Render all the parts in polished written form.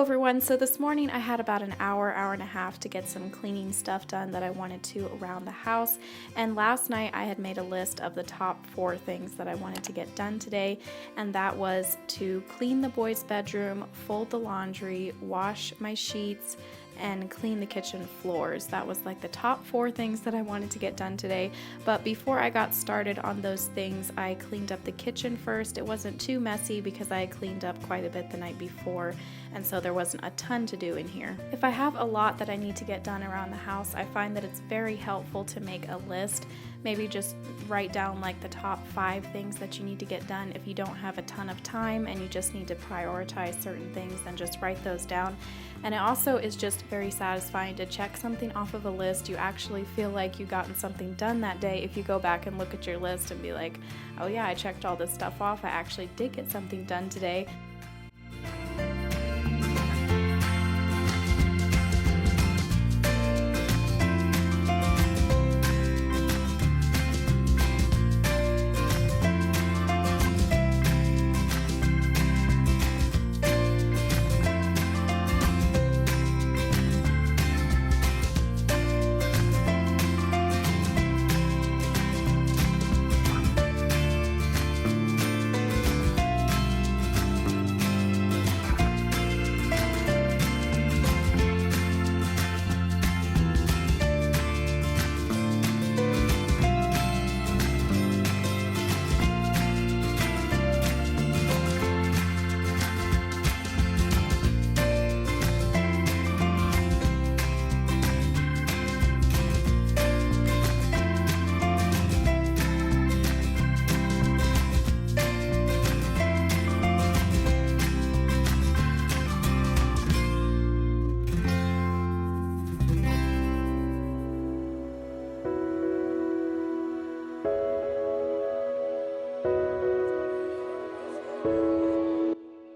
Hello everyone, so this morning I had about an hour and a half to get some cleaning stuff done that I wanted to around the house, and last night I had made a list of the top 4 things that I wanted to get done today, and that was to clean the boys' bedroom, fold the laundry, wash my sheets, and clean the kitchen floors. That was like the top 4 things that I wanted to get done today. But before I got started on those things, I cleaned up the kitchen first. It wasn't too messy because I had cleaned up quite a bit the night before, and so there wasn't a ton to do in here. If I have a lot that I need to get done around the house, I find that it's very helpful to make a list. Maybe just write down like the top 5 things that you need to get done. If you don't have a ton of time and you just need to prioritize certain things, then just write those down. And it also is just very satisfying to check something off of a list. You actually feel like you've gotten something done that day if you go back and look at your list and be like, oh yeah, I checked all this stuff off. I actually did get something done today.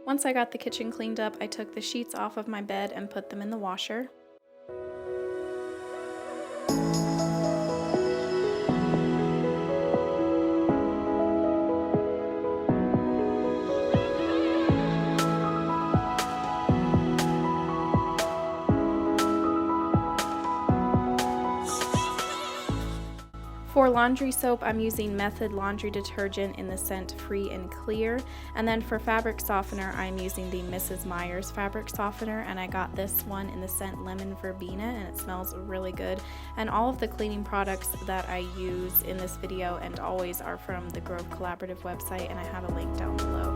Once I got the kitchen cleaned up, I took the sheets off of my bed and put them in the washer. For laundry soap, I'm using Method laundry detergent in the scent Free and Clear. And then for fabric softener, I'm using the Mrs. Meyer's fabric softener, and I got this one in the scent Lemon Verbena, and it smells really good. And all of the cleaning products that I use in this video and always are from the Grove Collaborative website, and I have a link down below.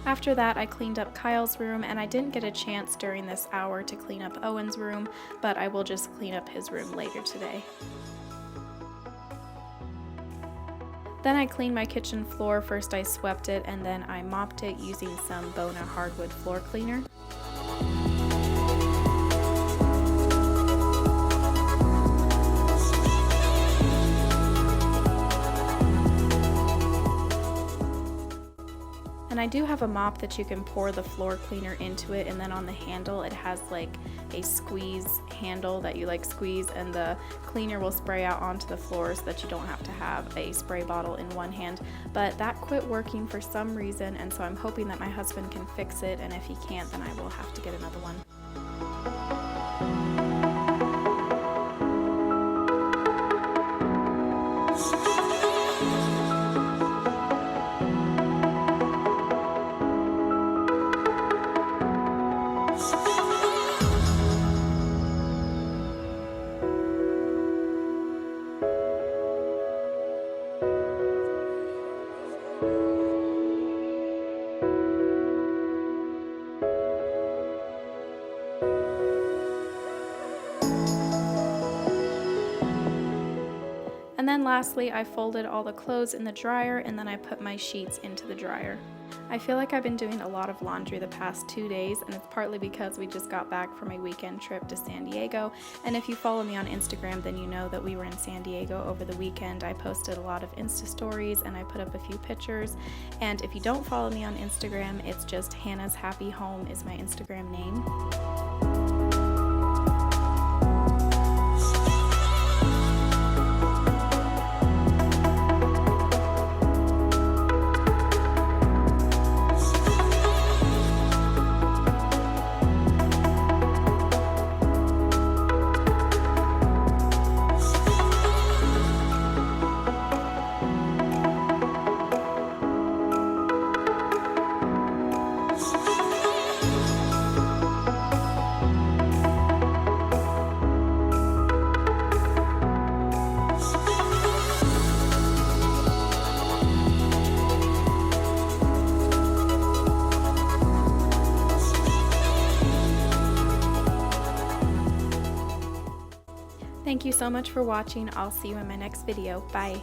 After that, I cleaned up Kyle's room, and I didn't get a chance during this hour to clean up Owen's room, but I will just clean up his room later today. Then I cleaned my kitchen floor. First I swept it, and then I mopped it using some Bona hardwood floor cleaner. And I do have a mop that you can pour the floor cleaner into it, and then on the handle it has like a squeeze handle that you like squeeze, and the cleaner will spray out onto the floor so that you don't have to have a spray bottle in one hand. But that quit working for some reason, and so I'm hoping that my husband can fix it, and if he can't, then I will have to get another one. And then lastly, I folded all the clothes in the dryer, and then I put my sheets into the dryer. I feel like I've been doing a lot of laundry the past 2 days, and it's partly because we just got back from a weekend trip to San Diego. And if you follow me on Instagram, then you know that we were in San Diego over the weekend. I posted a lot of Insta stories and I put up a few pictures. And if you don't follow me on Instagram, it's just Hannah's Happy Home is my Instagram name. Thank you so much for watching. I'll see you in my next video. Bye.